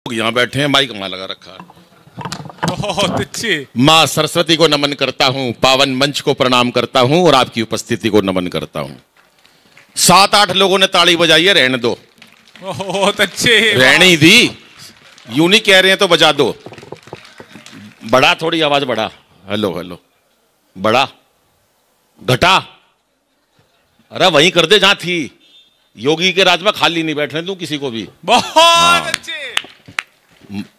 यहाँ बैठे हैं, माइक वहां लगा रखा है। बहुत अच्छे। माँ सरस्वती को नमन करता हूँ, पावन मंच को प्रणाम करता हूँ और आपकी उपस्थिति को नमन करता हूँ। 7-8 लोगों ने ताली बजाई है, रहने दो। बहुत अच्छे। रहने ही दी, यूं नहीं कह रहे हैं तो बजा दो। बड़ा, थोड़ी आवाज बढ़ा। हेलो हेलो, बड़ा घटा। अरे वहीं कर दे जहां थी। योगी के राज में खाली नहीं बैठने दूं किसी को भी। बहुत अच्छे।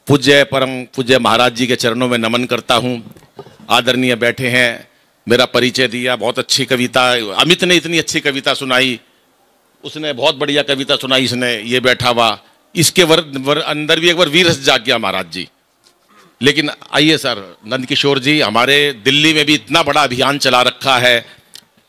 पूज्य परम पूज्य महाराज जी के चरणों में नमन करता हूं। आदरणीय बैठे हैं, मेरा परिचय दिया, बहुत अच्छी कविता। अमित ने इतनी अच्छी कविता सुनाई, उसने बहुत बढ़िया कविता सुनाई। इसने ये बैठा हुआ, इसके अंदर भी एक बार वीर रस जाग गया महाराज जी। लेकिन आइए सर, नंदकिशोर जी, हमारे दिल्ली में भी इतना बड़ा अभियान चला रखा है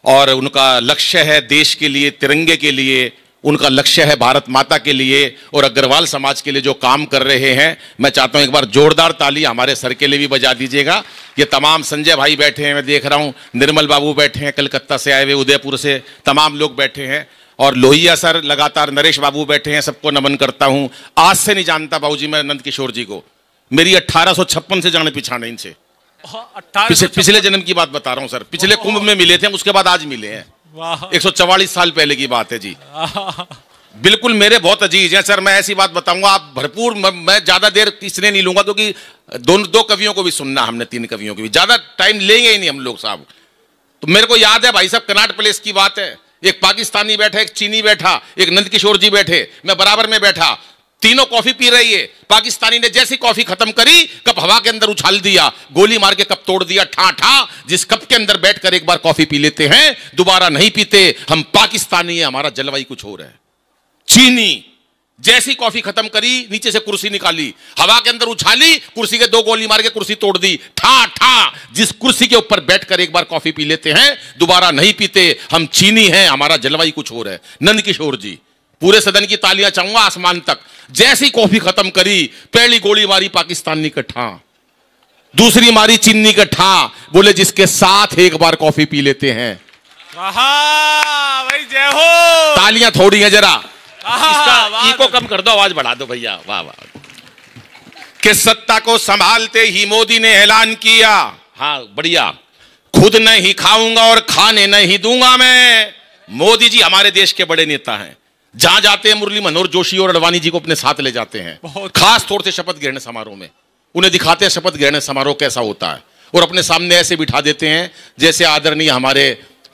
और उनका लक्ष्य है देश के लिए, तिरंगे के लिए, उनका लक्ष्य है भारत माता के लिए और अग्रवाल समाज के लिए जो काम कर रहे हैं। मैं चाहता हूं एक बार जोरदार ताली हमारे सर के लिए भी बजा दीजिएगा। ये तमाम संजय भाई बैठे हैं, मैं देख रहा हूं, निर्मल बाबू बैठे हैं कलकत्ता से आए हुए, उदयपुर से तमाम लोग बैठे हैं और लोहिया सर लगातार, नरेश बाबू बैठे हैं, सबको नमन करता हूं। आज से नहीं जानता बाबूजी मैं नंदकिशोर जी को, मेरी 1856 से जाने पिछाने इनसे। पिछले जन्म की बात बता रहा हूं सर, पिछले कुंभ में मिले थे, उसके बाद आज मिले हैं। 144 साल पहले की बात है जी। बिल्कुल मेरे बहुत अजीज हैं सर। मैं ऐसी बात बताऊंगा, आप भरपूर, मैं ज्यादा देर इसलिए नहीं लूंगा क्योंकि दो कवियों को भी सुनना हमने, 3 कवियों को भी, ज्यादा टाइम लेंगे ही नहीं हम लोग साहब। तो मेरे को याद है भाई साहब, कनाट प्लेस की बात है, एक पाकिस्तानी बैठा, एक चीनी बैठा, एक नंदकिशोर जी बैठे, मैं बराबर में बैठा, तीनों कॉफी पी रही है। पाकिस्तानी ने जैसी कॉफी खत्म करी, कप हवा के अंदर उछाल दिया, गोली मार के कप तोड़ दिया। ठा ठा, जिस कप के अंदर बैठकर एक बार कॉफी पी लेते हैं दोबारा नहीं पीते, हम पाकिस्तानी है, हमारा जलवायु कुछ और है। चीनी जैसी कॉफी खत्म करी, नीचे से कुर्सी निकाली, हवा के अंदर उछाली, कुर्सी के 2 गोली मार के कुर्सी तोड़ दी। ठा ठा, जिस कुर्सी के ऊपर बैठकर एक बार कॉफी पी लेते हैं दोबारा नहीं पीते, हम चीनी हैं, हमारा जलवायु कुछ और है। नंदकिशोर जी, पूरे सदन की तालियां चाहूंगा आसमान तक। जैसी कॉफी खत्म करी, पहली गोली मारी पाकिस्तानी का ठा, दूसरी मारी चीनी का ठा, बोले जिसके साथ एक बार कॉफी पी लेते हैं। भाई जय हो। तालियां थोड़ी है जरा, इसका इको कम कर दो, आवाज बढ़ा दो भैया। वाह वाह। कि सत्ता को संभालते ही मोदी ने ऐलान किया, हाँ बढ़िया, खुद नहीं खाऊंगा और खाने नहीं दूंगा मैं। मोदी जी हमारे देश के बड़े नेता हैं, जहां जाते हैं मुरली मनोहर जोशी और अडवाणी जी को अपने साथ ले जाते हैं। खास तौर से शपथ ग्रहण समारोह में उन्हें दिखाते हैं शपथ ग्रहण समारोह कैसा होता है, और अपने सामने ऐसे बिठा देते हैं जैसे आदरणीय हमारे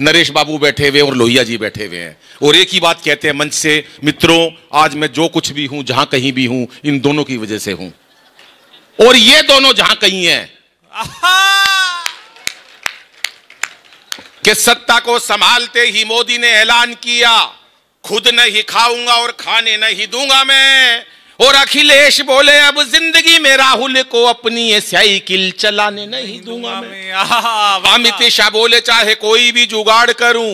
नरेश बाबू बैठे हुए और लोहिया जी बैठे हुए हैं, और एक ही बात कहते हैं मंच से, मित्रों आज मैं जो कुछ भी हूं, जहां कहीं भी हूं, इन दोनों की वजह से हूं, और ये दोनों जहां कहीं हैं। कि सत्ता को संभालते ही मोदी ने ऐलान किया, खुद नहीं खाऊंगा और खाने नहीं दूंगा मैं। और अखिलेश बोले अब जिंदगी में राहुल को अपनी साइकिल चलाने नहीं दूंगा मैं। अमित शाह बोले चाहे कोई भी जुगाड़ करूं,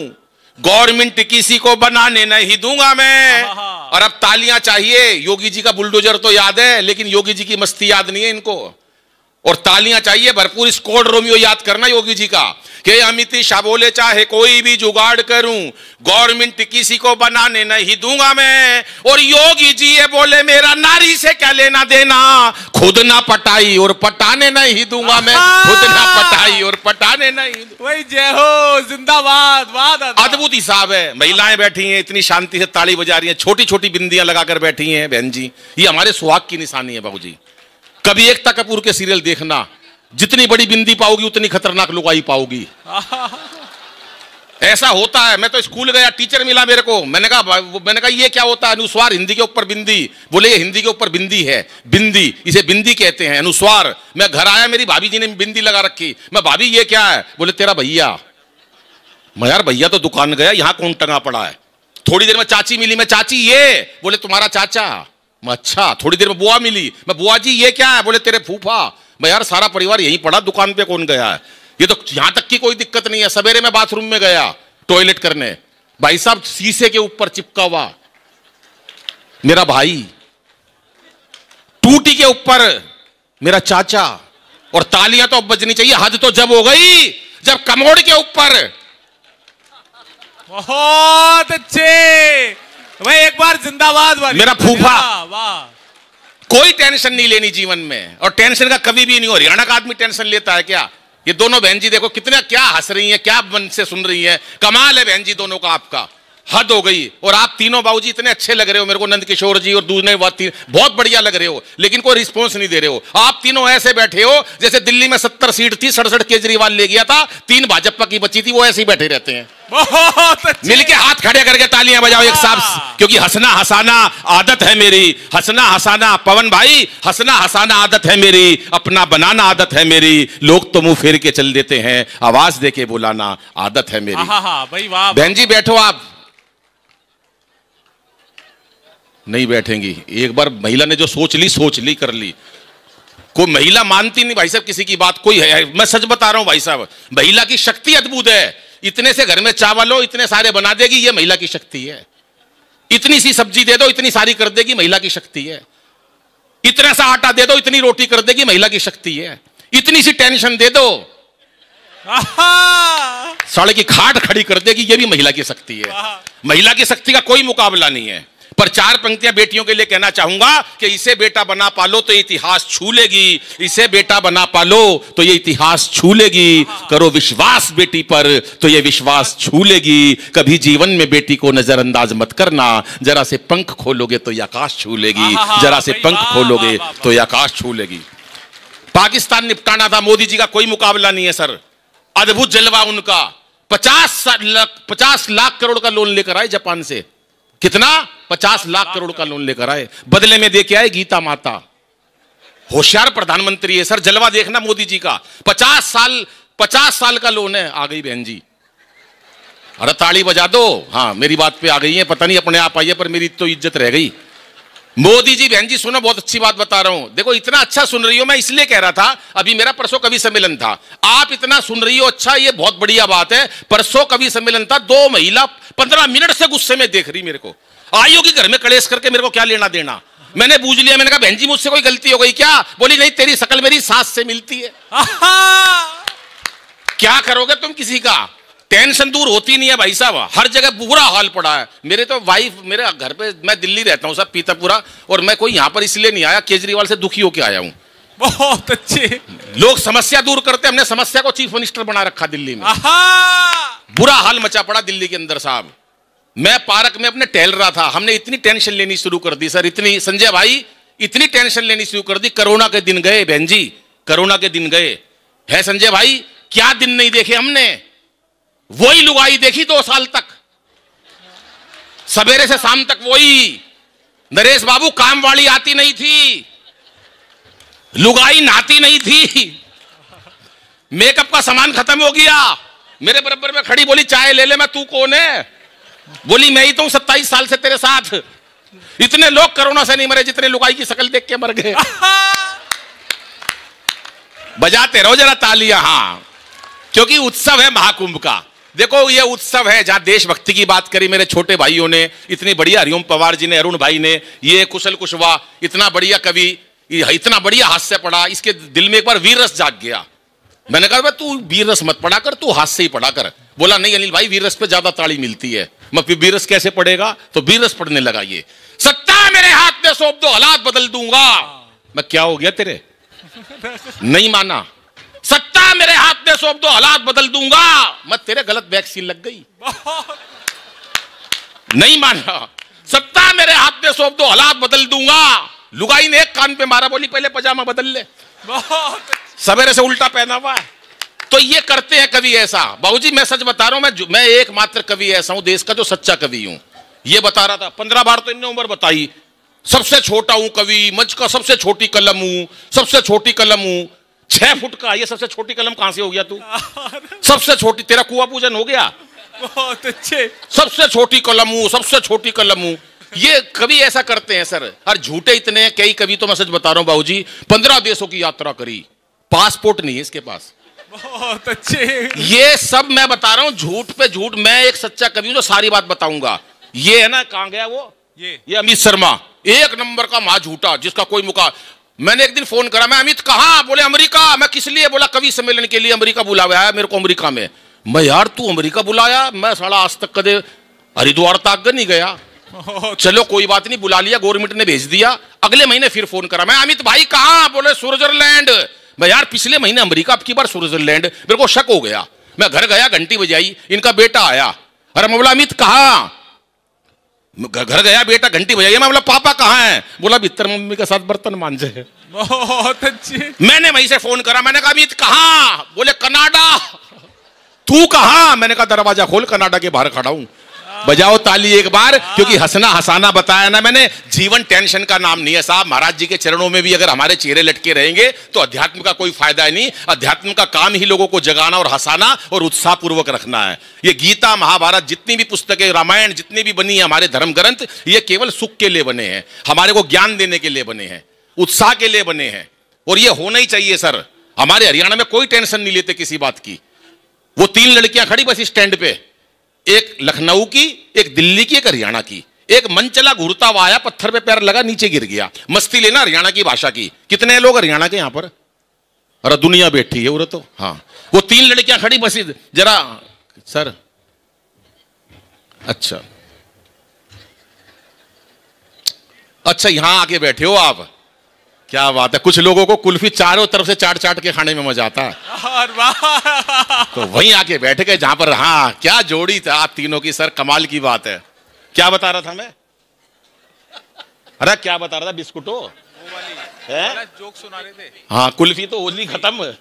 गवर्नमेंट किसी को बनाने नहीं दूंगा मैं। और अब तालियां चाहिए। योगी जी का बुलडोजर तो याद है, लेकिन योगी जी की मस्ती याद नहीं है इनको, और तालियां चाहिए भरपूर। स्क्वाड रोमियो याद करना योगी जी का, कि अमित शाह बोले चाहे कोई भी जुगाड़ करूं, गवर्नमेंट किसी को बनाने नहीं दूंगा मैं। और योगी जी ये बोले मेरा नारी से क्या लेना देना, खुद ना पटाई और पटाने नहीं दूंगा मैं, खुद ना पटाई और पटाने नहीं। वही जय हो, जिंदाबाद। अद्भुत हिसाब है। महिलाएं बैठी हैं, इतनी शांति से ताली बजा रही हैं, छोटी छोटी बिंदियां लगाकर बैठी हैं बहन जी, ये हमारे सुहाग की निशानी है बाबूजी। कभी एकता कपूर के सीरियल देखना, जितनी बड़ी बिंदी पाओगी उतनी खतरनाक लुगाई पाओगी। ऐसा होता है। मैं तो स्कूल गया, टीचर मिला मेरे को, मैंने कहा ये क्या होता है? अनुस्वार हिंदी के ऊपर बिंदी। बोले ये हिंदी के ऊपर बिंदी है, बिंदी, इसे बिंदी कहते हैं, अनुस्वार। मैं घर आया, मेरी भाभी जी ने बिंदी लगा रखी। मैं भाभी ये क्या है? बोले तेरा भैया। मैं यार भैया तो दुकान गया, यहां कौन टंगा पड़ा है? थोड़ी देर में चाची मिली, मैं चाची ये। बोले तुम्हारा चाचा। मैं अच्छा। थोड़ी देर में बुआ मिली, मैं बुआ जी ये क्या है? बोले तेरे फूफा। मैं यार सारा परिवार यहीं पड़ा, दुकान पे कौन गया है? ये तो यहां तक की कोई दिक्कत नहीं है। सवेरे मैं बाथरूम में गया टॉयलेट करने, भाई साहब शीशे के ऊपर चिपका हुआ मेरा भाई, टूटी के ऊपर मेरा चाचा, और तालियां तो अब बजनी चाहिए। हद तो जब हो गई जब कमोड के ऊपर। बहुत अच्छे भाई, एक बार जिंदाबाद मेरा फूफा। वाह। कोई टेंशन नहीं लेनी जीवन में, और टेंशन का कभी भी नहीं हो। हरियाणा का आदमी टेंशन लेता है क्या? ये दोनों बहन जी देखो कितना क्या हंस रही हैं, क्या मन से सुन रही हैं। कमाल है बहन जी दोनों का, आपका हद हो गई। और आप तीनों बाबूजी इतने अच्छे लग रहे हो मेरे को, नंद किशोर जी और दूसरे बहुत बढ़िया लग रहे हो, लेकिन कोई रिस्पॉन्स नहीं दे रहे हो। आप तीनों ऐसे बैठे हो जैसे दिल्ली में 70 सीट थी, 67 केजरीवाल ले गया था, 3 भाजपा की बची थी, वो ऐसे ही बैठे रहते हैं। मिलके हाथ खड़े करके तालियां बजाओ एक साथ, क्योंकि हंसना हंसाना आदत है मेरी। हंसना हंसाना पवन भाई, हंसना हंसाना आदत है मेरी, अपना बनाना आदत है मेरी। लोग तो मुंह फेर के चल देते हैं, आवाज देके बुलाना आदत है मेरी। भाई वाह। बहन जी बैठो, आप नहीं बैठेंगी। एक बार महिला ने जो सोच ली कर ली। कोई महिला मानती नहीं भाई साहब किसी की बात, कोई है, मैं सच बता रहा हूं भाई साहब, महिला की शक्ति अद्भुत है। इतने से घर में चावल हो इतने सारे बना देगी, ये महिला की शक्ति है। इतनी सी सब्जी दे दो इतनी सारी कर देगी, महिला की शक्ति है। इतना सा आटा दे दो इतनी रोटी कर देगी, महिला की शक्ति है। इतनी सी टेंशन दे दो साले की खाट खड़ी कर देगी, ये भी महिला की शक्ति है। महिला की शक्ति का कोई मुकाबला नहीं है। पर 4 पंक्तियां बेटियों के लिए कहना चाहूंगा कि इसे बेटा बना पालो तो ये इतिहास छू लेगी, इसे बेटा बना पालो तो ये इतिहास छू लेगी। करो विश्वास बेटी पर तो ये विश्वास छू लेगी। कभी जीवन में बेटी को नजरअंदाज मत करना, जरा से पंख खोलोगे तो ये आकाश छू लेगी, जरा से पंख खोलोगे तो ये आकाश छू लेगी। पाकिस्तान निपटाना था, मोदी जी का कोई मुकाबला नहीं है सर। अद्भुत जलवा उनका। 50 लाख करोड़ का लोन लेकर आए जापान से। कितना? 50 लाख करोड़ का लोन लेकर आए, बदले में देके आए गीता माता। होशियार प्रधानमंत्री है सर। जलवा देखना मोदी जी का। 50 साल का लोन है। आ गई बहन जी, अरे ताली बजा दो। हाँ मेरी बात पे आ गई है, पता नहीं अपने आप आई है, पर मेरी तो इज्जत रह गई। मोदी जी बहन जी सुनो, बहुत अच्छी बात बता रहा हूं। देखो इतना अच्छा सुन रही हो, मैं इसलिए कह रहा था, अभी मेरा परसों कवि सम्मेलन था, आप इतना सुन रही हो, अच्छा ये बहुत बढ़िया बात है। परसों कवि सम्मेलन था, 2 महिला 15 मिनट से गुस्से में देख रही मेरे को। आई होगी घर में कलेश करके, मेरे को क्या लेना देना। मैंने बूझ लिया, मैंने कहा बहन जी मुझसे कोई गलती हो गई क्या? बोली नहीं, तेरी शकल मेरी सास से मिलती है। क्या करोगे तुम किसी का? टेंशन दूर होती नहीं है भाई साहब, हर जगह बुरा हाल पड़ा है। मेरे तो वाइफ मेरे घर पे, मैं दिल्ली रहता हूँ साहब पीतापुरा, और मैं कोई यहाँ पर इसलिए नहीं आया, केजरीवाल से दुखी होकर आया हूँ। बहुत अच्छे लोग समस्या दूर करते, हमने समस्या को चीफ मिनिस्टर बना रखा दिल्ली में। बुरा हाल मचा पड़ा दिल्ली के अंदर साहब। मैं पार्क में अपने टहल रहा था, हमने इतनी टेंशन लेनी शुरू कर दी सर, इतनी, संजय भाई इतनी टेंशन लेनी शुरू कर दी। कोरोना के दिन गए बहन जी, कोरोना के दिन गए है संजय भाई। क्या दिन नहीं देखे हमने, वही लुगाई देखी 2 साल तक, सवेरे से शाम तक वही। नरेश बाबू काम वाली आती नहीं थी, लुगाई नहाती नहीं थी, मेकअप का सामान खत्म हो गया। मेरे बराबर में खड़ी, बोली चाय ले ले। मैं तू कौन है? बोली मैं ही तो हूं 27 साल से तेरे साथ। इतने लोग कोरोना से नहीं मरे जितने लुगाई की शक्ल देख के मर गए। बजाते रहो जरा तालियां। हाँ, क्योंकि उत्सव है महाकुंभ का। देखो ये उत्सव है जहां देशभक्ति की बात करी मेरे छोटे भाइयों ने, इतनी बढ़िया, हरिओम पवार जी ने, अरुण भाई ने, ये कुशल कुशवाहा, इतना बढ़िया कवि, इतना बढ़िया हास्य पढ़ा, इसके दिल में एक बार वीर रस जाग गया। मैंने कहा तू वीर रस मत पढ़ा कर, तू हास्य ही पढ़ा कर। बोला नहीं अनिल भाई, वीर रस पे ज्यादा ताड़ी मिलती है। मैं फिर वीर रस कैसे पढ़ेगा? तो वीर रस पढ़ने लगा। ये सत्ता मेरे हाथ में सौंप दो, हालात बदल दूंगा। मैं क्या हो गया तेरे? नहीं माना। सत्ता मेरे हाथ में सौंप दो, हालात बदल दूंगा। मैं तेरे गलत वैक्सीन लग गई। नहीं माना। सत्ता मेरे हाथ में सौंप दो, हालात बदल दूंगा। लुगाई ने एक कान पे मारा, बोली पहले पजामा बदल ले, सवेरे से उल्टा पहना हुआ है। तो ये करते हैं कवि ऐसा। बाबूजी मैं सच बता रहा हूं, मैं एकमात्र कवि ऐसा हूं देश का जो सच्चा कवि हूं। ये बता रहा था, 15 बार तो इन्होंने उम्र बताई। सबसे छोटा हूं कवि, मंच का सबसे छोटी कलम हूं, सबसे छोटी कलम हूं, 6 फुट का। ये सबसे छोटी कलम कहां से हो गया तू? सबसे छोटी, तेरा कुआं पूजन हो गया? बहुत अच्छे। सबसे छोटी कलम हूं, सबसे छोटी कलम हूं। ये कवि ऐसा करते हैं सर, और झूठे इतने हैं। कई कवि तो मैं सच बता रहा हूं बाबूजी, 15 देशों की यात्रा करी, पासपोर्ट नहीं है इसके पास। बहुत अच्छे। ये सब मैं बता रहा हूं झूठ पे झूठ। मैं एक सच्चा कवि हूं जो सारी बात बताऊंगा। ये है ना, कहां गया वो, ये अमित शर्मा, 1 नंबर का महा झूठा, जिसका कोई मुका। मैंने एक दिन फोन करा, मैं अमित कहां? बोले अमेरिका। मैं किस लिए? बोला कवि सम्मेलन के लिए अमेरिका बुलाया है मेरे को अमेरिका में। मैं यार तू अमेरिका बुलाया? मैं साला आज तक कदे हरिद्वार तक नहीं गया। चलो कोई बात नहीं, बुला लिया, गवर्नमेंट ने भेज दिया। अगले महीने फिर फोन करा मैं, अमित भाई कहां? बोले स्विट्जरलैंड। मैं यार पिछले महीने अमेरिका, अब की बार स्विट्जरलैंड। मेरे को शक हो गया, मैं घर गया, घंटी बजाई, इनका बेटा आया। अरे मैं बोला अमित कहां? घर गया, बेटा घंटी बजाई, मैं बोला पापा कहां है? बोला भीतर मम्मी के साथ बर्तन मांजे है। बहुत अच्छे। मैंने वहीं से फोन करा, मैंने कहा अमित कहां? बोले कनाडा। तू कहां? मैंने कहा दरवाजा खोल, कनाडा के बाहर खड़ा हूं। बजाओ ताली एक बार, क्योंकि हंसना हंसाना बताया ना मैंने। जीवन टेंशन का नाम नहीं है साहब। महाराज जी के चरणों में भी अगर हमारे चेहरे लटके रहेंगे तो अध्यात्म का कोई फायदा नहीं। अध्यात्म का काम ही लोगों को जगाना और हंसाना और उत्साह पूर्वक रखना है। ये गीता, महाभारत, जितनी भी पुस्तकें, रामायण जितनी भी बनी है, हमारे धर्म ग्रंथ, ये केवल सुख के लिए बने हैं, हमारे को ज्ञान देने के लिए बने हैं, उत्साह के लिए बने हैं। और ये होना ही चाहिए सर। हमारे हरियाणा में कोई टेंशन नहीं लेते किसी बात की। वो 3 लड़कियां खड़ी बस स्टैंड पे, एक लखनऊ की, एक दिल्ली की, एक हरियाणा की। एक मन चला, घूरता हुआ आया, पत्थर पे पैर लगा, नीचे गिर गया। मस्ती लेना हरियाणा की भाषा की। कितने लोग हरियाणा के यहां पर? अरे दुनिया बैठी है उरे तो। हाँ, वो 3 लड़कियां खड़ी बस जरा सर। अच्छा अच्छा, यहां आके बैठे हो आप, क्या बात है। कुछ लोगों को कुल्फी चारों तरफ से चाट चाट के खाने में मजा आता है, तो वहीं आके बैठ गए जहां पर। हाँ, क्या जोड़ी था आप तीनों की सर, कमाल की बात है। क्या बता रहा था मैं? अरे क्या बता रहा था? बिस्कुटो जोक सुना रहे थे। हाँ, कुल्फी तो होली खत्म।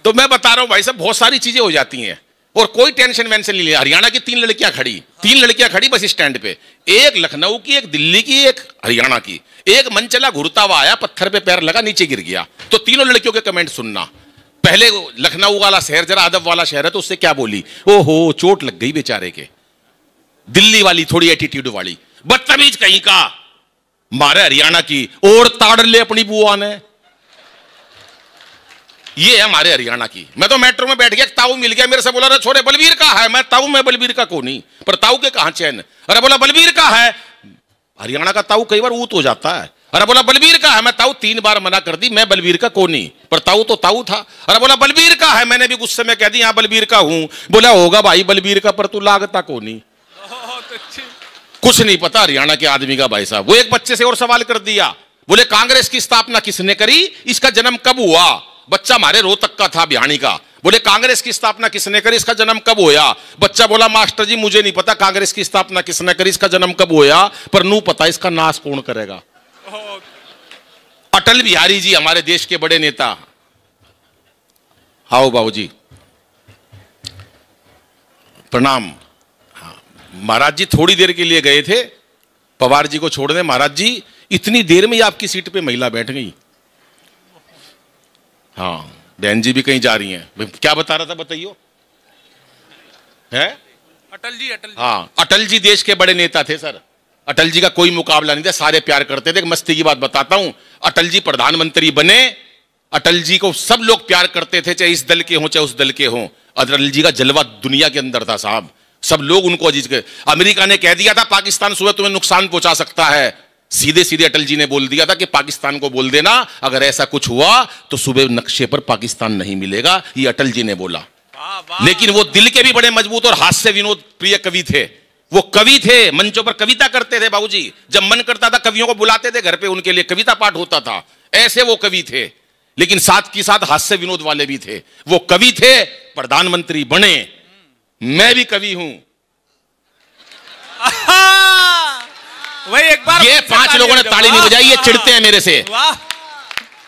तो मैं बता रहा हूं भाई साहब, बहुत सारी चीजें हो जाती हैं और कोई टेंशन वेंशन नहीं लिया। हरियाणा की 3 लड़कियां खड़ी, 3 लड़कियां खड़ी बस स्टैंड पे, एक लखनऊ की, एक दिल्ली की, एक हरियाणा की। एक मन चला, घुरता हुआ आया, पत्थर पे पैर लगा, नीचे गिर गया। तो तीनों लड़कियों के कमेंट सुनना। पहले लखनऊ वाला शहर जरा अदब वाला शहर है, तो उससे क्या बोली? ओहो चोट लग गई बेचारे के। दिल्ली वाली थोड़ी एटीट्यूड वाली, बदतमीज कहीं का। मारे हरियाणा की, और ताड़ ले अपनी बुआ ने। ये है हमारे हरियाणा की। मैं तो मेट्रो में बैठ गया, ताऊ मिल गया, मेरे से बोला, छोड़े बलबीर का है। मैं ताऊ में बलबीर का को नहीं, पर ताऊ के कहां चैन। अरे बोला बलबीर का है। हरियाणा का ताऊ कई बार ऊत हो जाता है। अरे बोला बलबीर का है। मैं ताऊ 3 बार मना कर दी, मैं बलबीर का को नहीं, पर ताऊ तो ताऊ था। अरे बोला बलबीर का है। मैंने भी गुस्से में कह दी हाँ बलबीर का हूं। बोला होगा भाई बलबीर का, पर तू लागता को नहीं। कुछ नहीं पता हरियाणा के आदमी का भाई साहब। वो एक बच्चे से और सवाल कर दिया, बोले कांग्रेस की स्थापना किसने करी, इसका जन्म कब हुआ? बच्चा हमारे रोहतक का था, बिहानी का। बोले कांग्रेस की स्थापना किसने करी, इसका जन्म कब होया? बच्चा बोला मास्टर जी मुझे नहीं पता कांग्रेस की स्थापना किसने करी, इसका जन्म कब होया, पर नू पता इसका नाश कौन करेगा। अटल बिहारी जी हमारे देश के बड़े नेता। आओ बाबूजी, प्रणाम। महाराज जी थोड़ी देर के लिए गए थे पवार जी को छोड़ने। महाराज जी इतनी देर में ही आपकी सीट पे महिला बैठ गई। हाँ, बहन जी भी कहीं जा रही हैं। क्या बता रहा था बताइयो? है अटल जी, अटल जी। हाँ, अटल जी देश के बड़े नेता थे सर। अटल जी का कोई मुकाबला नहीं था, सारे प्यार करते थे। एक मस्ती की बात बताता हूं, अटल जी प्रधानमंत्री बने, अटल जी को सब लोग प्यार करते थे, चाहे इस दल के हों चाहे उस दल के हों। अटल जी का जलवा दुनिया के अंदर था साहब, सब लोग उनको अजीज के। अमेरिका ने कह दिया था पाकिस्तान सुबह तुम्हें नुकसान पहुंचा सकता है, सीधे सीधे अटल जी ने बोल दिया था कि पाकिस्तान को बोल देना अगर ऐसा कुछ हुआ तो सुबह नक्शे पर पाकिस्तान नहीं मिलेगा। ये अटल जी ने बोला। लेकिन वो दिल के भी बड़े मजबूत और हास्य विनोद प्रिय कवि थे। वो कवि थे, मंचों पर कविता करते थे बाबूजी। जब मन करता था कवियों को बुलाते थे घर पे, उनके लिए कविता पाठ होता था। ऐसे वो कवि थे, लेकिन साथ के साथ हास्य विनोद वाले भी थे। वो कवि थे, प्रधानमंत्री बने। मैं भी कवि हूं। भाई एक बार ये 5 लोगों ने ताली नहीं बजाई, ये चिढ़ते हैं मेरे से। वाह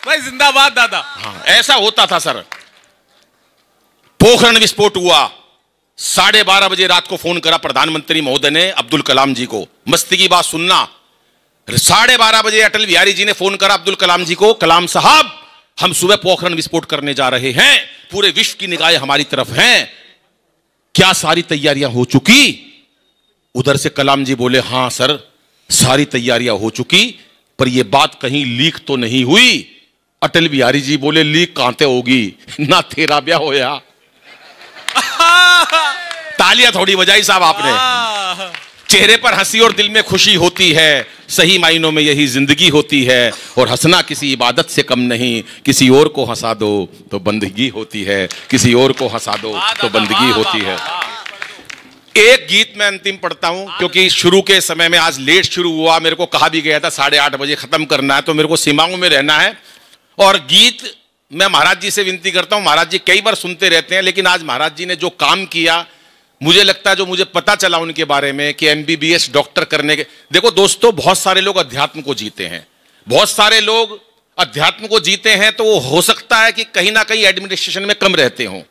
भाई, जिंदाबाद दादा। हाँ, ऐसा होता था सर। पोखरण विस्फोट हुआ, 12:30 बजे रात को फोन करा प्रधानमंत्री महोदय ने अब्दुल कलाम जी को। मस्ती की बात सुनना, 12:30 बजे अटल बिहारी जी ने फोन करा अब्दुल कलाम जी को, कलाम साहब हम सुबह पोखरण विस्फोट करने जा रहे हैं, पूरे विश्व की निगाहें हमारी तरफ हैं, क्या सारी तैयारियां हो चुकी? उधर से कलाम जी बोले हाँ सर सारी तैयारियां हो चुकी, पर यह बात कहीं लीक तो नहीं हुई? अटल बिहारी जी बोले लीक कहां ते होगी, ना तेरा ब्याह होया। तालियां थोड़ी बजाई साहब आपने। चेहरे पर हंसी और दिल में खुशी होती है, सही मायनों में यही जिंदगी होती है। और हंसना किसी इबादत से कम नहीं, किसी और को हंसा दो तो बंदगी होती है, किसी और को हंसा दो तो बंदगी होती है। एक गीत मैं अंतिम पढ़ता हूं, क्योंकि शुरू के समय में आज लेट शुरू हुआ, मेरे को कहा भी गया था 8:30 बजे खत्म करना है, तो मेरे को सीमाओं में रहना है। और गीत मैं महाराज जी से विनती करता हूं, महाराज जी कई बार सुनते रहते हैं, लेकिन आज महाराज जी ने जो काम किया, मुझे लगता है जो मुझे पता चला उनके बारे में कि MBBS डॉक्टर करने के, देखो दोस्तों, बहुत सारे लोग अध्यात्म को जीते हैं, बहुत सारे लोग अध्यात्म को जीते हैं, तो वो हो सकता है कि कहीं ना कहीं एडमिनिस्ट्रेशन में कम रहते हों,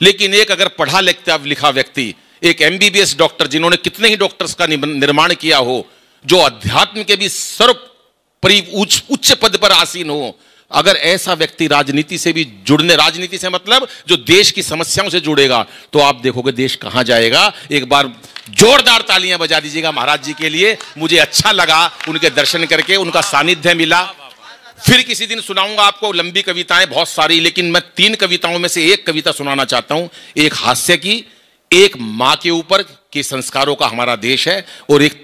लेकिन एक अगर पढ़ा लिखा व्यक्ति, एक MBBS डॉक्टर, जिन्होंने कितने ही डॉक्टर्स का निर्माण किया हो, जो अध्यात्म के भी सर्वोपरि उच्च पद पर आसीन हो, अगर ऐसा व्यक्ति राजनीति से भी जुड़ने, राजनीति से मतलब जो देश की समस्याओं से जुड़ेगा, तो आप देखोगे देश कहां जाएगा। एक बार जोरदार तालियां बजा दीजिएगा महाराज जी के लिए। मुझे अच्छा लगा उनके दर्शन करके, उनका सानिध्य मिला। फिर किसी दिन सुनाऊंगा आपको लंबी कविताएं बहुत सारी, लेकिन मैं 3 कविताओं में से एक कविता सुनाना चाहता हूं, एक हास्य की, एक मां के ऊपर के संस्कारों का हमारा देश है, और एक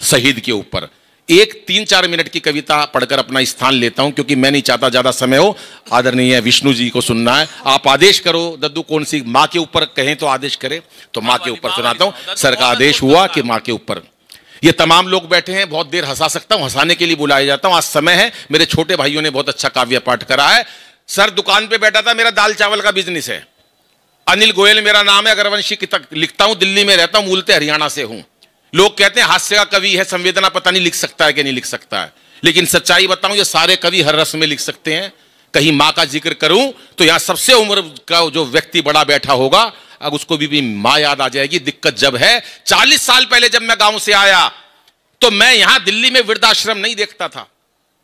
शहीद के ऊपर। एक 3-4 मिनट की कविता पढ़कर अपना स्थान लेता हूं, क्योंकि मैं नहीं चाहता ज्यादा समय हो। आदरणीय विष्णु जी को सुनना है, आप आदेश करो दद्दू, कौन सी मां के ऊपर कहें तो आदेश करें, तो मां के ऊपर सुनाता हूं। सर का आदेश हुआ कि मां के ऊपर। ये तमाम लोग बैठे हैं, बहुत देर हंसा सकता हूं, हंसाने के लिए बुलाया जाता हूं। आज समय है, मेरे छोटे भाइयों ने बहुत अच्छा काव्य पाठ करा है। सर दुकान पे बैठा था, मेरा दाल चावल का बिजनेस है, अनिल गोयल मेरा नाम है, अग्रवंशी लिखता हूं, दिल्ली में रहता हूं, मूलतः हरियाणा से हूं। लोग कहते हैं हास्य का कवि है, संवेदना पता नहीं लिख सकता है कि नहीं लिख सकता है, लेकिन सच्चाई बताऊं, ये सारे कवि हर रस में लिख सकते हैं। कहीं मां का जिक्र करूं तो यहां सबसे उम्र का जो व्यक्ति बड़ा बैठा होगा, अब उसको भी मां याद आ जाएगी। दिक्कत जब है, 40 साल पहले जब मैं गांव से आया, तो मैं यहां दिल्ली में वृद्धाश्रम नहीं देखता था,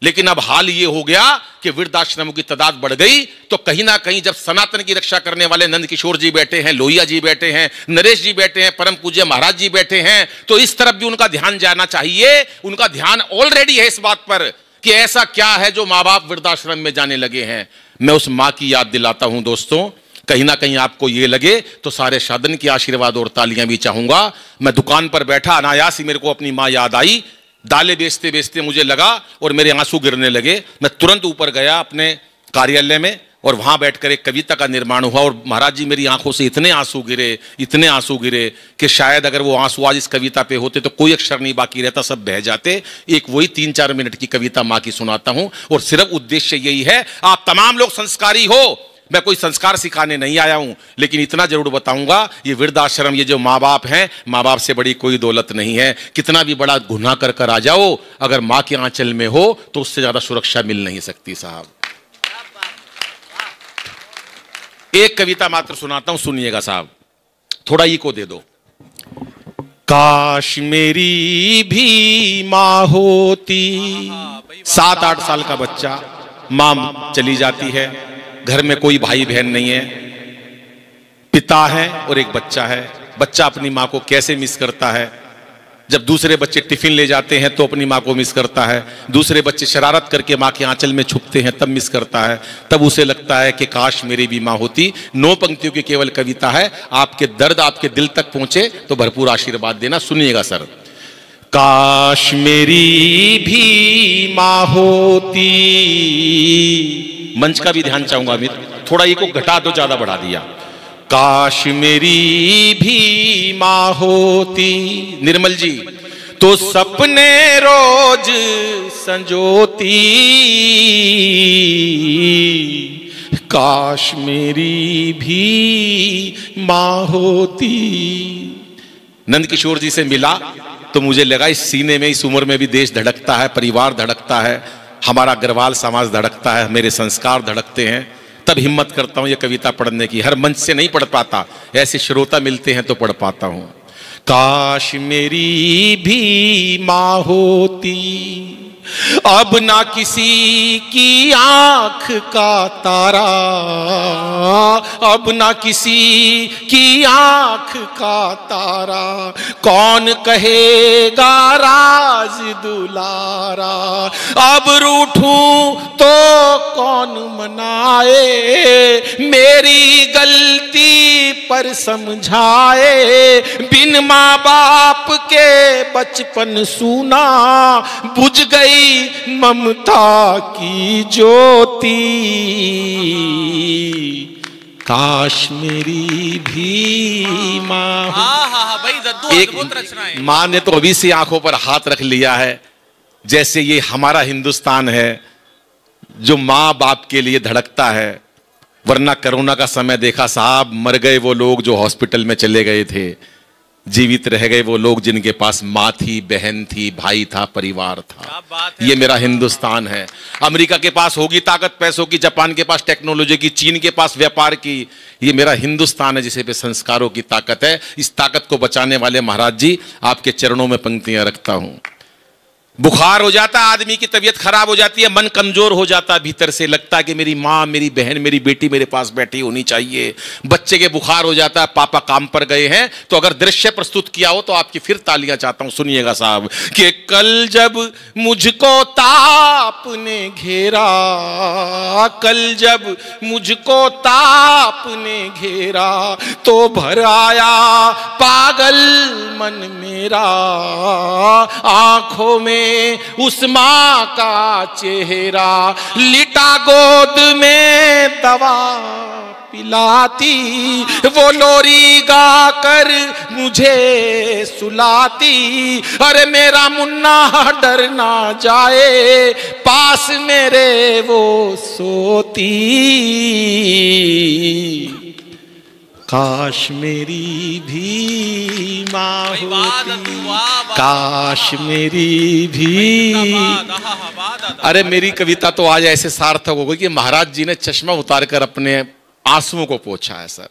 लेकिन अब हाल ये हो गया कि वृद्धाश्रमों की तादाद बढ़ गई। तो कहीं ना कहीं जब सनातन की रक्षा करने वाले नंद किशोर जी बैठे हैं, लोहिया जी बैठे हैं, नरेश जी बैठे हैं, परम पूज्य महाराज जी बैठे हैं, तो इस तरफ भी उनका ध्यान जाना चाहिए। उनका ध्यान ऑलरेडी है इस बात पर कि ऐसा क्या है जो मां बाप वृद्धाश्रम में जाने लगे हैं। मैं उस मां की याद दिलाता हूं दोस्तों, कहीं ना कहीं आपको ये लगे तो सारे साधन की आशीर्वाद और तालियां भी चाहूंगा। मैं दुकान पर बैठा, अनायास ही मेरे को अपनी मां याद आई। दालें बेचते बेचते मुझे लगा और मेरे आंसू गिरने लगे। मैं तुरंत ऊपर गया अपने कार्यालय में, और वहां बैठकर एक कविता का निर्माण हुआ। और महाराज जी मेरी आंखों से इतने आंसू गिरे कि शायद अगर वो आंसू आज इस कविता पे होते तो कोई अक्षर नहीं बाकी रहता, सब बह जाते। एक वही 3-4 मिनट की कविता मां की सुनाता हूं, और सिर्फ उद्देश्य यही है, आप तमाम लोग संस्कारी हो। मैं कोई संस्कार सिखाने नहीं आया हूं, लेकिन इतना जरूर बताऊंगा, ये वृद्धाश्रम, ये जो माँ बाप हैं, माँ बाप से बड़ी कोई दौलत नहीं है। कितना भी बड़ा गुनाह कर कर आ जाओ, अगर माँ के आंचल में हो तो उससे ज्यादा सुरक्षा मिल नहीं सकती साहब। एक कविता मात्र सुनाता हूं, सुनिएगा साहब, थोड़ा इको दे दो। काश मेरी भी माँ होती, 7-8 साल का बच्चा, माँ चली जाती है, घर में कोई भाई बहन नहीं है, पिता है और एक बच्चा है। बच्चा अपनी माँ को कैसे मिस करता है। जब दूसरे बच्चे टिफिन ले जाते हैं तो अपनी माँ को मिस करता है, दूसरे बच्चे शरारत करके माँ के आंचल में छुपते हैं तब मिस करता है। तब उसे लगता है कि काश मेरी भी माँ होती। 9 पंक्तियों की केवल कविता है, आपके दर्द आपके दिल तक पहुंचे तो भरपूर आशीर्वाद देना। सुनिएगा सर। काश मेरी भी माँ होती, मंच का भी ध्यान चाहूंगा अमित, थोड़ा ये को घटा दो, ज्यादा बढ़ा दिया। काश मेरी भी माँ होती, निर्मल जी, तो सपने रोज संजोती। काश मेरी भी माँ होती। नंद किशोर जी से मिला तो मुझे लगा इस सीने में, इस उम्र में भी देश धड़कता है, परिवार धड़कता है, हमारा अग्रवाल समाज धड़कता है, मेरे संस्कार धड़कते हैं। तब हिम्मत करता हूं ये कविता पढ़ने की। हर मंच से नहीं पढ़ पाता, ऐसे श्रोता मिलते हैं तो पढ़ पाता हूं। काश मेरी भी माँ होती, अब ना किसी की आंख का तारा, अब ना किसी की आंख का तारा, कौन कहेगा राज दुलारा। अब रूठूं तो कौन मनाए, मेरी गलती पर समझाए। बिन माँ बाप के बचपन सूना, बुझ गई ममता की ज्योति। काश मेरी भी माँ हो। हाँ हाँ हाँ भाई दद्दू, अद्भुत रचना है। माँ ने तो अभी से आंखों पर हाथ रख लिया है, जैसे ये हमारा हिंदुस्तान है जो माँ बाप के लिए धड़कता है। वरना कोरोना का समय देखा साहब, मर गए वो लोग जो हॉस्पिटल में चले गए थे, जीवित रह गए वो लोग जिनके पास माँ थी, बहन थी, भाई था, परिवार था। ये मेरा हिंदुस्तान है। अमेरिका के पास होगी ताकत पैसों की, जापान के पास टेक्नोलॉजी की, चीन के पास व्यापार की। ये मेरा हिंदुस्तान है जिसे पे संस्कारों की ताकत है। इस ताकत को बचाने वाले महाराज जी, आपके चरणों में पंक्तियां रखता हूं। बुखार हो जाता है, आदमी की तबीयत खराब हो जाती है, मन कमजोर हो जाता है, भीतर से लगता है कि मेरी माँ, मेरी बहन, मेरी बेटी मेरे पास बैठी होनी चाहिए। बच्चे के बुखार हो जाता है, पापा काम पर गए हैं, तो अगर दृश्य प्रस्तुत किया हो तो आपकी फिर तालियां चाहता हूं, सुनिएगा साहब। कि कल जब मुझको ताप ने घेरा, कल जब मुझको ताप ने घेरा, तो भर आया पागल मन मेरा, आंखों में उस माँ का चेहरा, लिटा गोद में दवा पिलाती, वो लोरी गा कर मुझे सुलाती। अरे मेरा मुन्ना डर ना जाए, पास मेरे वो सोती। काश मेरी भी माँ होती, काश मेरी भी। अरे मेरी कविता तो आज ऐसे सार्थक हो गई कि महाराज जी ने चश्मा उतारकर अपने आंसुओं को पोंछा है सर।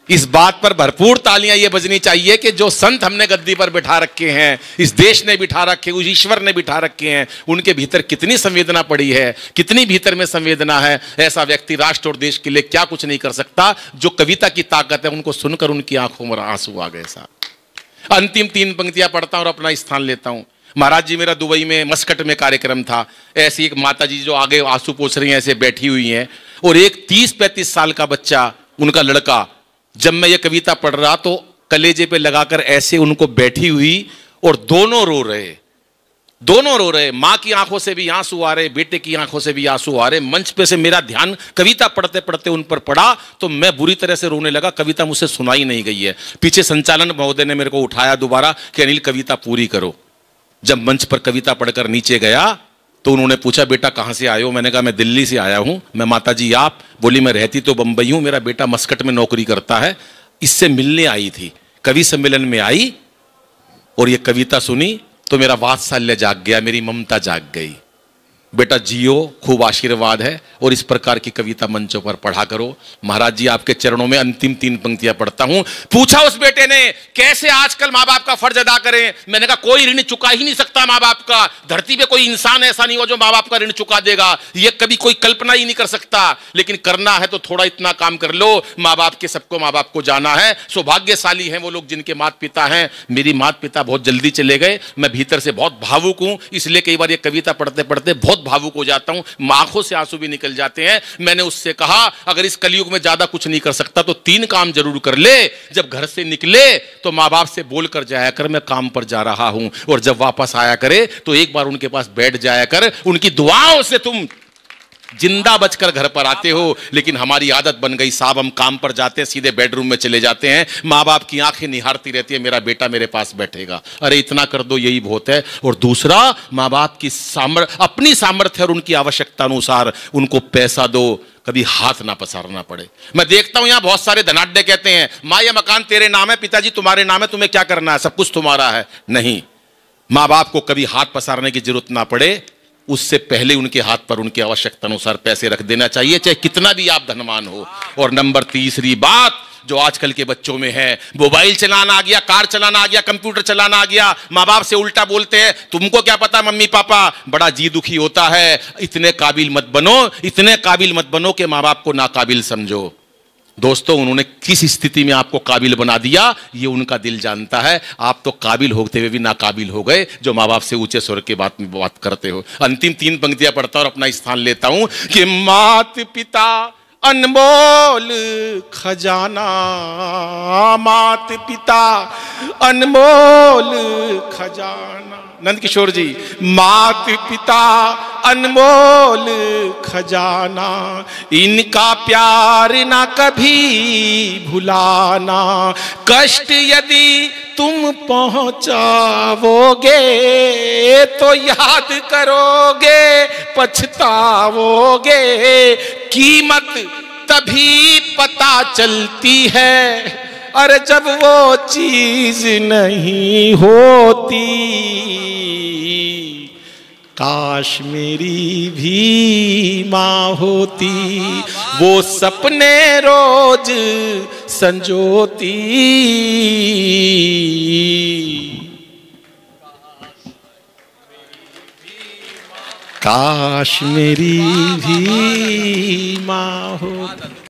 इस बात पर भरपूर तालियां ये बजनी चाहिए कि जो संत हमने गद्दी पर बिठा रखे हैं, इस देश ने बिठा रखे, उस ईश्वर ने बिठा रखे हैं, उनके भीतर कितनी संवेदना पड़ी है, कितनी भीतर में संवेदना है। ऐसा व्यक्ति राष्ट्र और देश के लिए क्या कुछ नहीं कर सकता। जो कविता की ताकत है, उनको सुनकर उनकी आंखों में आंसू आ गए साहब। अंतिम 3 पंक्तियां पढ़ता हूं और अपना स्थान लेता हूं। महाराज जी, मेरा दुबई में मस्कट में कार्यक्रम था। ऐसी एक माता जी जो आगे आंसू पोंछ रही हैं, ऐसे बैठी हुई हैं, और एक 30-35 साल का बच्चा, उनका लड़का, जब मैं ये कविता पढ़ रहा तो कलेजे पे लगाकर ऐसे उनको बैठी हुई, और दोनों रो रहे, दोनों रो रहे। मां की आंखों से भी आंसू आ रहे, बेटे की आंखों से भी आंसू आ रहे। मंच पे से मेरा ध्यान कविता पढ़ते पढ़ते उन पर पड़ा, तो मैं बुरी तरह से रोने लगा। कविता मुझसे सुनाई नहीं गई है। पीछे संचालन महोदय ने मेरे को उठाया दोबारा कि अनिल कविता पूरी करो। जब मंच पर कविता पढ़कर नीचे गया तो उन्होंने पूछा, बेटा कहां से आए हो? मैंने कहा मैं दिल्ली से आया हूं। मैं माता जी आप? बोली मैं रहती तो बंबई हूं, मेरा बेटा मस्कट में नौकरी करता है, इससे मिलने आई थी। कवि सम्मेलन में आई और ये कविता सुनी तो मेरा वात्सल्य जाग गया, मेरी ममता जाग गई। बेटा जियो, खूब आशीर्वाद है, और इस प्रकार की कविता मंचों पर पढ़ा करो। महाराज जी, आपके चरणों में अंतिम 3 पंक्तियां पढ़ता हूं। पूछा उस बेटे ने, कैसे आजकल माँ बाप का फर्ज अदा करें? मैंने कहा कोई ऋण चुका ही नहीं सकता माँ बाप का। धरती पे कोई इंसान ऐसा नहीं हो जो माँ बाप का ऋण चुका देगा, ये कभी कोई कल्पना ही नहीं कर सकता। लेकिन करना है तो थोड़ा इतना काम कर लो, माँ बाप के, सबको माँ बाप को जाना है। सौभाग्यशाली हैं वो लोग जिनके माता पिता हैं। मेरी माता पिता बहुत जल्दी चले गए। मैं भीतर से बहुत भावुक हूं, इसलिए कई बार ये कविता पढ़ते पढ़ते बहुत भावुक हो जाता हूं, आंखों से आंसू भी निकल जाते हैं। मैंने उससे कहा अगर इस कलयुग में ज्यादा कुछ नहीं कर सकता तो 3 काम जरूर कर ले। जब घर से निकले तो मां बाप से बोलकर जाया कर मैं काम पर जा रहा हूं, और जब वापस आया करे तो एक बार उनके पास बैठ जाया कर। उनकी दुआओं से तुम जिंदा बचकर घर पर आते हो। लेकिन हमारी आदत बन गई साहब, हम काम पर जाते हैं सीधे बेडरूम में चले जाते हैं, माँ बाप की आंखें निहारती रहती है, मेरा बेटा मेरे पास बैठेगा। अरे इतना कर दो, यही बहुत है। और दूसरा, माँ बाप की अपनी सामर्थ्य और उनकी आवश्यकता अनुसार उनको पैसा दो, कभी हाथ ना पसारना पड़े। मैं देखता हूं यहां बहुत सारे धनाढ्य कहते हैं माँ ये मकान तेरे नाम है, पिताजी तुम्हारे नाम है, तुम्हें क्या करना है, सब कुछ तुम्हारा है। नहीं, माँ बाप को कभी हाथ पसारने की जरूरत ना पड़े, उससे पहले उनके हाथ पर उनकी आवश्यकता अनुसार पैसे रख देना चाहिए, चाहे कितना भी आप धनवान हो। और नंबर 3री बात जो आजकल के बच्चों में है, मोबाइल चलाना आ गया, कार चलाना आ गया, कंप्यूटर चलाना आ गया, माँ बाप से उल्टा बोलते हैं, तुमको क्या पता मम्मी पापा, बड़ा जी दुखी होता है। इतने काबिल मत बनो, इतने काबिल मत बनो कि माँ बाप को नाकाबिल समझो। दोस्तों, उन्होंने किस स्थिति में आपको काबिल बना दिया ये उनका दिल जानता है। आप तो काबिल होते हुए भी नाकाबिल हो गए, जो माँ बाप से ऊंचे स्वर के बात करते हो। अंतिम 3 पंक्तियां पढ़ता और अपना स्थान लेता हूं कि मात पिता अनमोल खजाना, मात पिता अनमोल खजाना, नंद किशोर जी, मात पिता अनमोल खजाना, इनका प्यार ना कभी भुलाना, कष्ट यदि तुम पहुंचाओगे तो याद करोगे पछताओगे, कीमत तभी पता चलती है और जब वो चीज नहीं होती। काश मेरी भी माँ होती, वो सपने रोज संजोती। काश मेरी भी माँ होती।